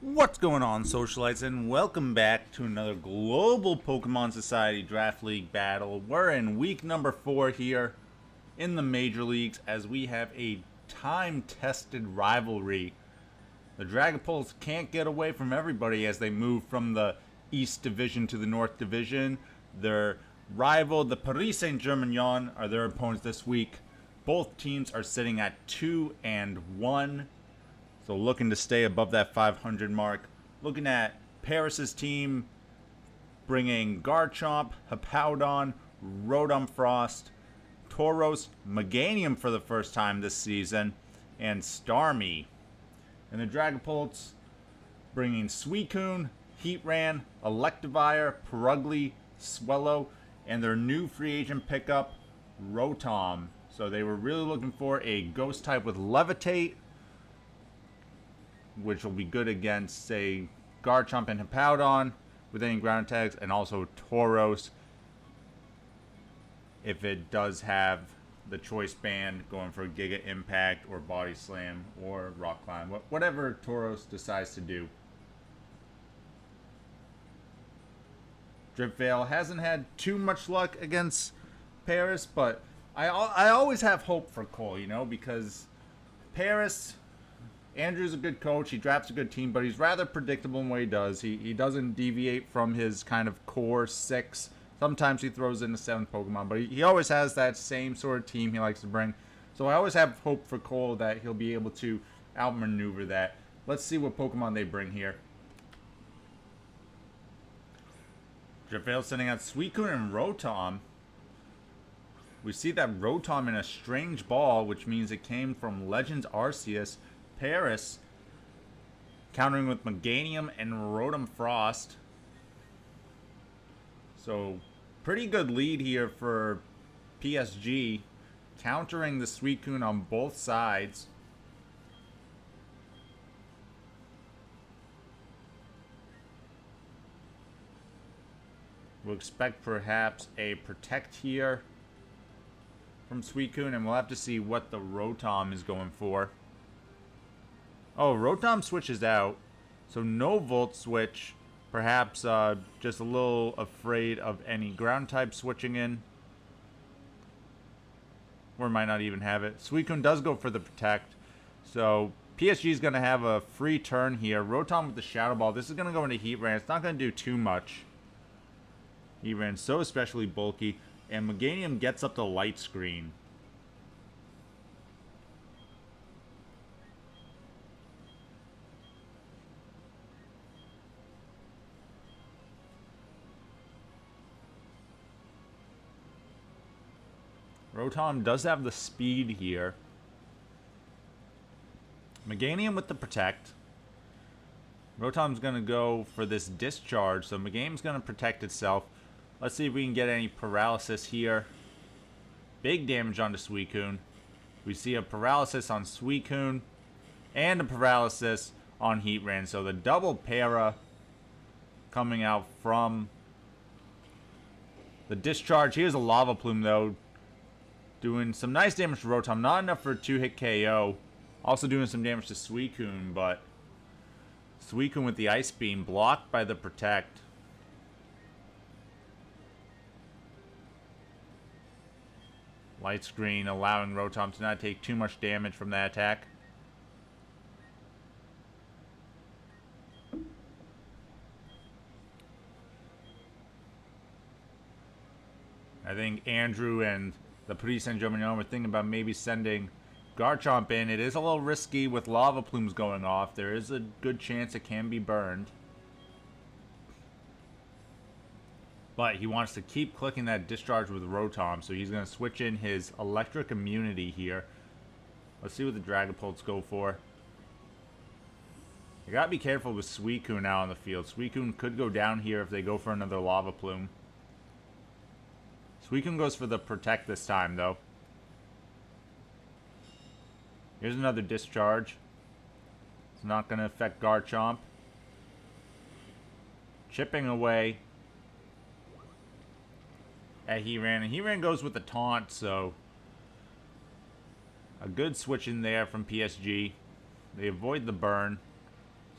What's going on, Socialites, and welcome back to another global Pokemon Society Draft League battle. We're in week number 4 here in the Major Leagues as we have a time-tested rivalry. The Dragapults can't get away from everybody as they move from the East Division to the North Division. Their rival, the Paris Saint-Germignon, are their opponents this week. Both teams are sitting at 2-1. So looking to stay above that 500 mark. Looking at Paris's team bringing Garchomp, Hippowdon, Rotom-Frost, Tauros, Meganium for the first time this season, and Starmie. And the Dragapults bringing Suicune, Heatran, Electivire, Purugly, Swellow, and their new free agent pickup, Rotom. So they were really looking for a ghost type with Levitate, which will be good against, say, Garchomp and Hippowdon with any ground attacks, and also Tauros if it does have the choice band going for Giga Impact or Body Slam or Rock Climb, whatever Tauros decides to do. Driftveil hasn't had too much luck against Paris, but I always have hope for Cole, because Paris, Andrew's a good coach. He drafts a good team, but he's rather predictable in what he does. He doesn't deviate from his kind of core 6. Sometimes he throws in the 7th Pokemon, but he always has that same sort of team he likes to bring. So I always have hope for Cole that he'll be able to outmaneuver that. Let's see what Pokemon they bring here. Driftveil sending out Suicune and Rotom. We see that Rotom in a strange ball, which means it came from Legends Arceus. Paris countering with Meganium and Rotom-Frost. So pretty good lead here for PSG, countering the Suicune on both sides. We'll expect perhaps a Protect here from Suicune, and we'll have to see what the Rotom is going for. Oh, Rotom switches out, so no Volt switch. Perhaps just a little afraid of any ground type switching in. Or might not even have it. Suicune does go for the Protect. So PSG is going to have a free turn here. Rotom with the Shadow Ball. This is going to go into Heatran. It's not going to do too much. Heatran's so especially bulky. And Meganium gets up the Light Screen. Rotom does have the speed here. Meganium with the Protect. Rotom's going to go for this Discharge, so Meganium's going to protect itself. Let's see if we can get any Paralysis here. Big damage onto Suicune. We see a Paralysis on Suicune and a Paralysis on Heatran. So the double para coming out from the Discharge. Here's a Lava Plume, though. Doing some nice damage to Rotom. Not enough for a 2-hit KO. Also doing some damage to Suicune, but Suicune with the Ice Beam blocked by the Protect. Light Screen allowing Rotom to not take too much damage from that attack. I think Andrew and the Paris Saint-Germignon were thinking about maybe sending Garchomp in. It is a little risky with Lava Plumes going off. There is a good chance it can be burned. But he wants to keep clicking that Discharge with Rotom, so he's going to switch in his Electric Immunity here. Let's see what the Dragapults go for. You gotta be careful with Suicune now on the field. Suicune could go down here if they go for another Lava Plume. Suicune goes for the Protect this time, though. Here's another Discharge. It's not going to affect Garchomp. Chipping away at Heatran. And Heatran goes with the Taunt, so a good switch in there from PSG. They avoid the burn.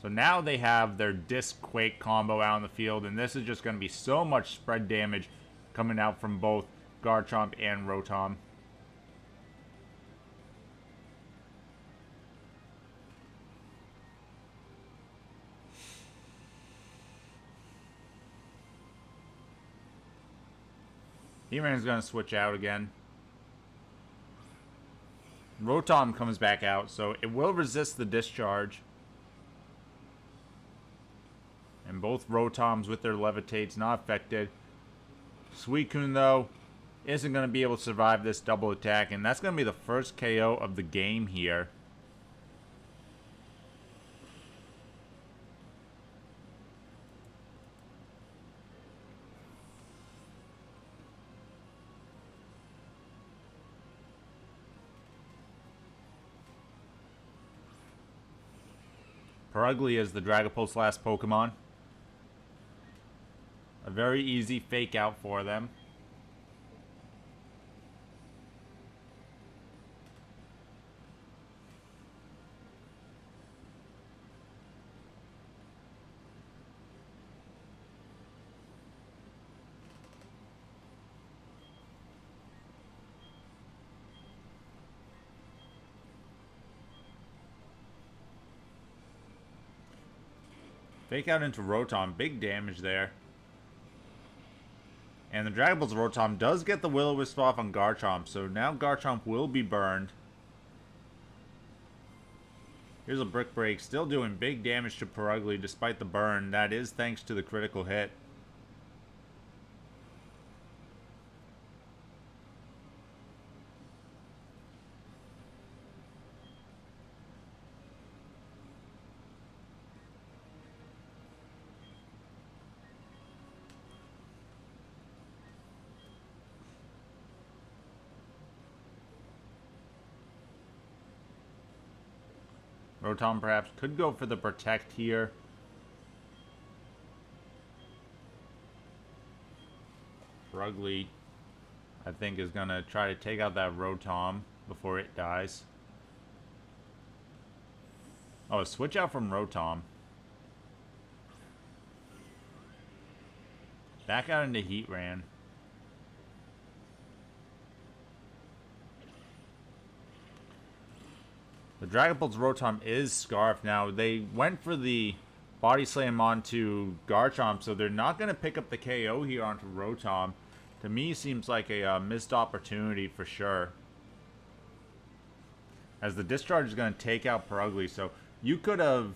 So now they have their Dis-Quake combo out in the field, and this is just going to be so much spread damage coming out from both Garchomp and Rotom. Heatran's going to switch out again. Rotom comes back out, so it will resist the discharge. And both Rotoms with their Levitates not affected. Suicune, though, isn't going to be able to survive this double attack, and that's going to be the first KO of the game here. Purugly is the Dragapults' last Pokemon. A very easy fake out for them. Fake out into Rotom. Big damage there. And the Dragapults Rotom does get the Will-O-Wisp off on Garchomp, so now Garchomp will be burned. Here's a Brick Break, still doing big damage to Purugly despite the burn. That is thanks to the critical hit. Rotom perhaps could go for the Protect here. Purugly, I think, is going to try to take out that Rotom before it dies. Oh, a switch out from Rotom. Back out into Heatran. The Dragapults Rotom is Scarfed now. They went for the Body Slam onto Garchomp, so they're not going to pick up the KO here onto Rotom. To me, seems like a missed opportunity for sure. As the Discharge is going to take out Purugly, so you could have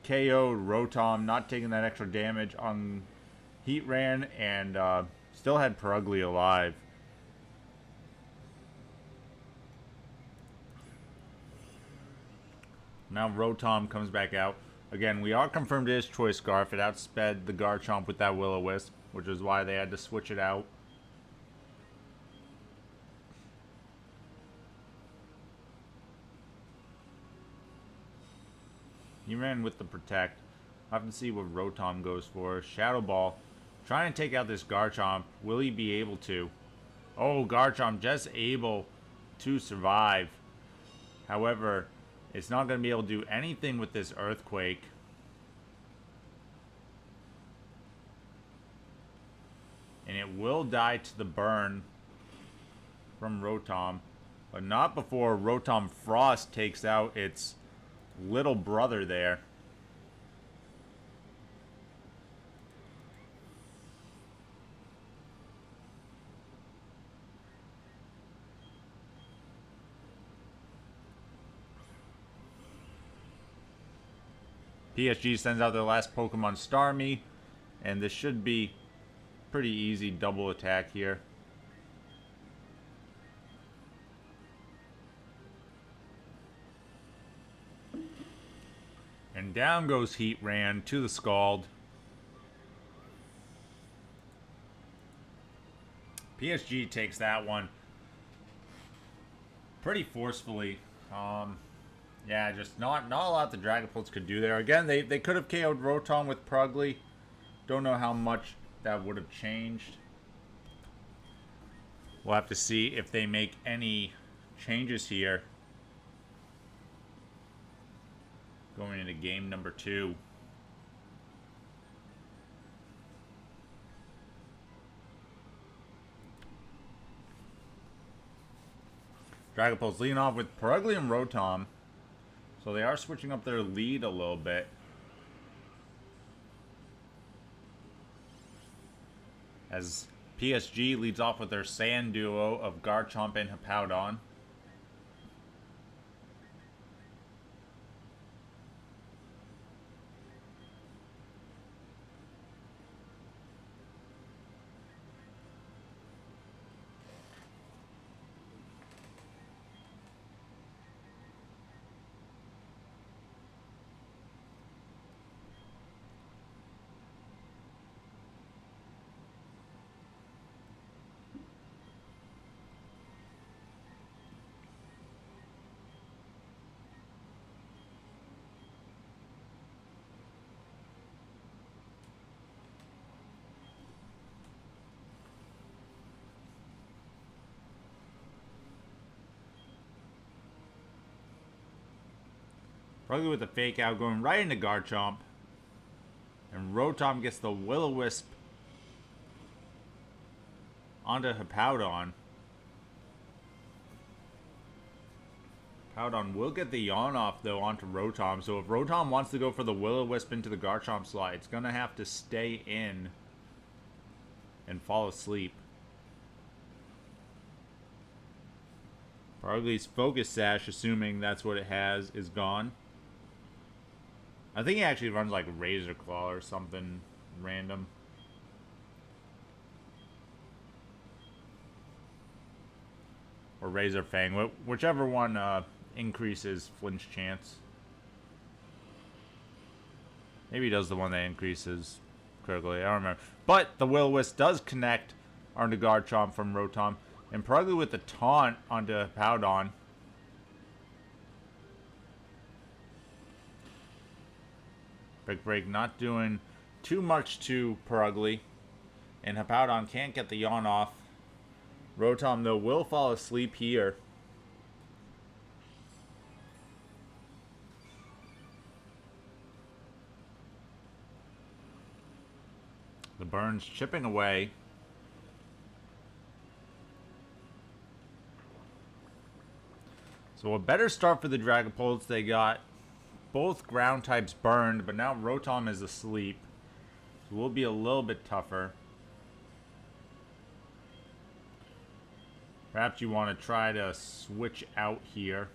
KO'd Rotom, not taking that extra damage on Heatran, and still had Purugly alive. Now Rotom comes back out. Again, we are confirmed it is Choice Scarf. It outsped the Garchomp with that Will-O-Wisp, which is why they had to switch it out. He ran with the Protect. I'll have to see what Rotom goes for. Shadow Ball. Trying to take out this Garchomp. Will he be able to? Oh, Garchomp just able to survive. However, it's not going to be able to do anything with this Earthquake. And it will die to the burn from Rotom. But not before Rotom-Frost takes out its little brother there. PSG sends out their last Pokemon, Starmie, and this should be pretty easy double attack here. And down goes Heatran to the Scald. PSG takes that one pretty forcefully. Yeah, just not a lot the Dragapults could do there. Again, they could have KO'd Rotom with Purugly. Don't know how much that would have changed. We'll have to see if they make any changes here going into game number 2. Dragapults leading off with Purugly and Rotom. So they are switching up their lead a little bit. As PSG leads off with their Sand duo of Garchomp and Hippowdon. Purugly with the fake out, going right into Garchomp. And Rotom gets the Will-O-Wisp onto Hippowdon. Hippowdon will get the yawn off, though, onto Rotom. So if Rotom wants to go for the Will-O-Wisp into the Garchomp slot, it's going to have to stay in and fall asleep. Purugly's Focus Sash, assuming that's what it has, is gone. I think he actually runs like Razor Claw or something random. Or Razor Fang, whichever one increases flinch chance. Maybe he does the one that increases critically, I don't remember. But the Will-O-Wisp does connect onto Garchomp from Rotom. And Purugly with the taunt onto Hippowdon. Brick Break not doing too much to Purugly. And Hippowdon can't get the yawn off. Rotom, though, will fall asleep here. The burn's chipping away. So a better start for the Dragapults. They got both ground types burned, but now Rotom is asleep. So it will be a little bit tougher. Perhaps you want to try to switch out here.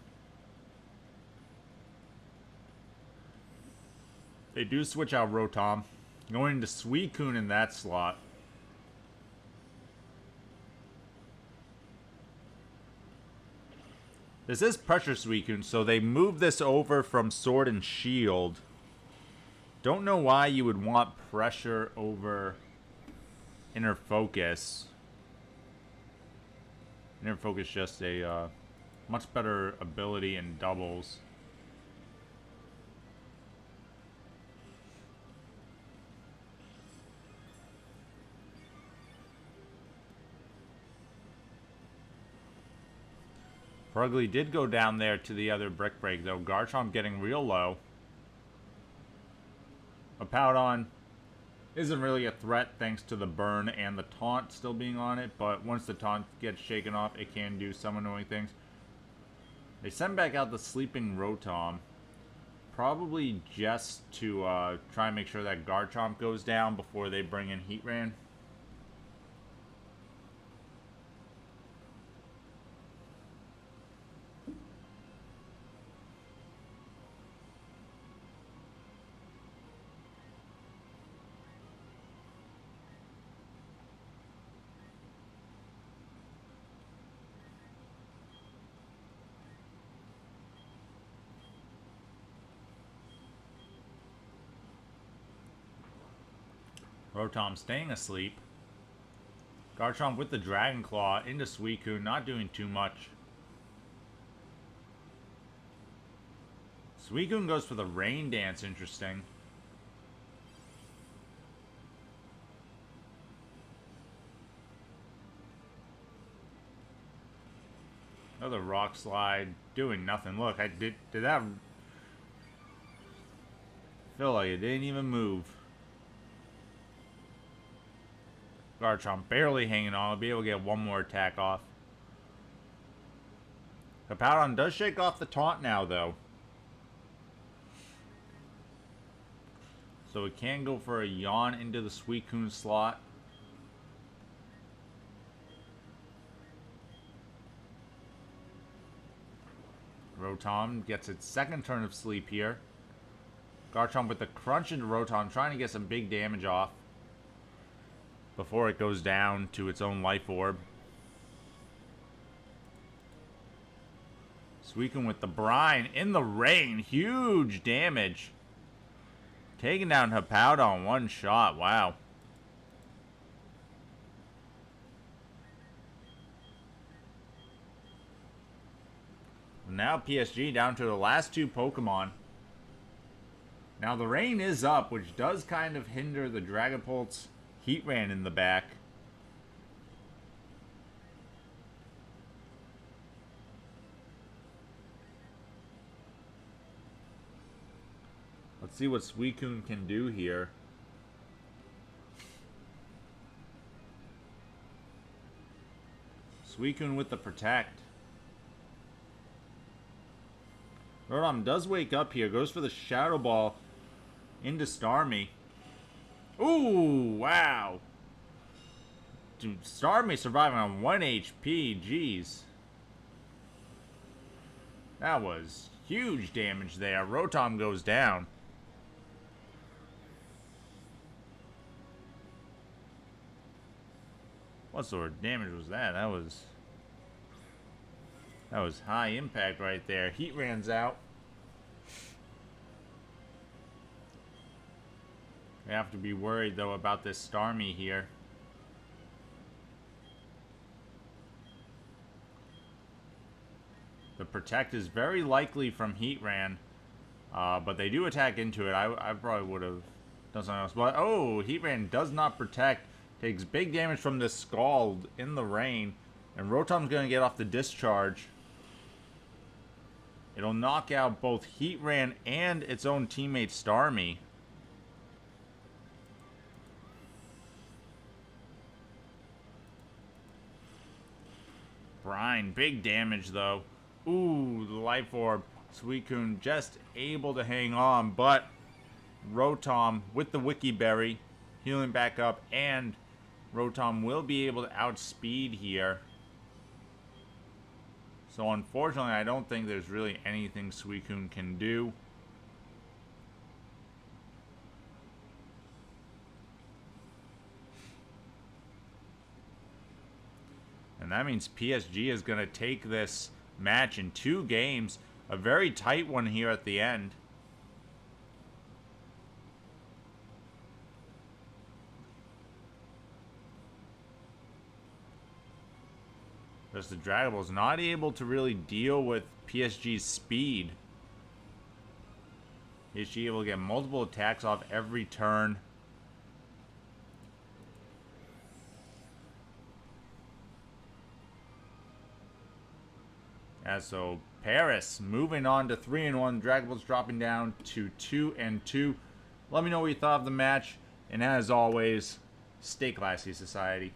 They do switch out Rotom. Going into Suicune in that slot. This is Pressure Suicune, so they move this over from Sword and Shield. Don't know why you would want Pressure over Inner Focus. Inner Focus just a much better ability in doubles. Purugly did go down there to the other Brick Break, though. Garchomp getting real low. Hippowdon isn't really a threat thanks to the burn and the taunt still being on it, but once the taunt gets shaken off, it can do some annoying things. They send back out the sleeping Rotom, probably just to try and make sure that Garchomp goes down before they bring in Heatran. Rotom staying asleep. Garchomp with the Dragon Claw into Suicune, not doing too much. Suicune goes for the Rain Dance, interesting. Another Rock Slide, doing nothing. Look, did that feel like it didn't even move. Garchomp barely hanging on. I'll be able to get one more attack off. Hippowdon does shake off the taunt now, though. So it can go for a yawn into the Suicune slot. Rotom gets its second turn of sleep here. Garchomp with the crunch into Rotom, trying to get some big damage off before it goes down to its own life orb. Suicune with the brine in the rain. Huge damage. Taking down Hippowdon one shot. Wow. Now PSG down to the last two Pokemon. Now the rain is up, which does kind of hinder the Dragapults' Heatran in the back. Let's see what Suicune can do here. Suicune with the Protect. Rotom does wake up here. Goes for the Shadow Ball into Starmie. Ooh, wow. Dude, Starmie surviving on 1 HP. Jeez. That was huge damage there. Rotom goes down. What sort of damage was that? That was high impact right there. Heatran's out. We have to be worried, though, about this Starmie here. The Protect is very likely from Heatran, but they do attack into it. I probably would have done something else. But, oh, Heatran does not Protect. Takes big damage from this Scald in the rain. And Rotom's going to get off the discharge. It'll knock out both Heatran and its own teammate Starmie. Brine, big damage though. Ooh, the Life Orb. Suicune just able to hang on, but Rotom with the Wiki Berry healing back up, and Rotom will be able to outspeed here. So unfortunately, I don't think there's really anything Suicune can do. And that means PSG is going to take this match in 2 games. A very tight one here at the end. Because the Dragon Ball is not able to really deal with PSG's speed. PSG able to get multiple attacks off every turn. Yeah, so Paris moving on to 3-1. Dragon Balls dropping down to 2-2. Let me know what you thought of the match. And as always, stay classy, society.